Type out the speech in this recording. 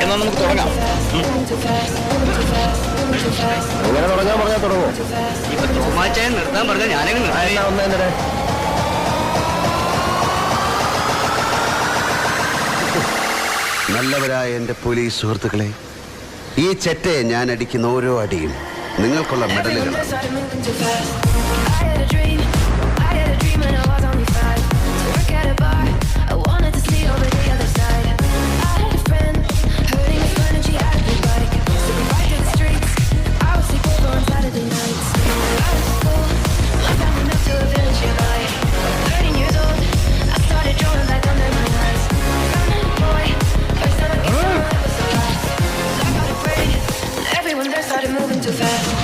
എന്നാ നമുക്ക് തുടങ്ങാം. അങ്ങനെ തുടങ്ങാൻ പറഞ്ഞാൽ തുടങ്ങുമോ? ഇപ്പൊ തോമാച്ചായ നിർത്താൻ പറഞ്ഞാൽ ഞാനങ്ങ് നിർത്താം. നല്ലവരായ എൻ്റെ പോലീസ് സുഹൃത്തുക്കളെ, ഈ ചെറ്റയെ ഞാൻ അടിക്കുന്ന ഓരോ അടിയും നിങ്ങൾക്കുള്ള മെഡലുകളാണ്. Everyone there started moving too fast.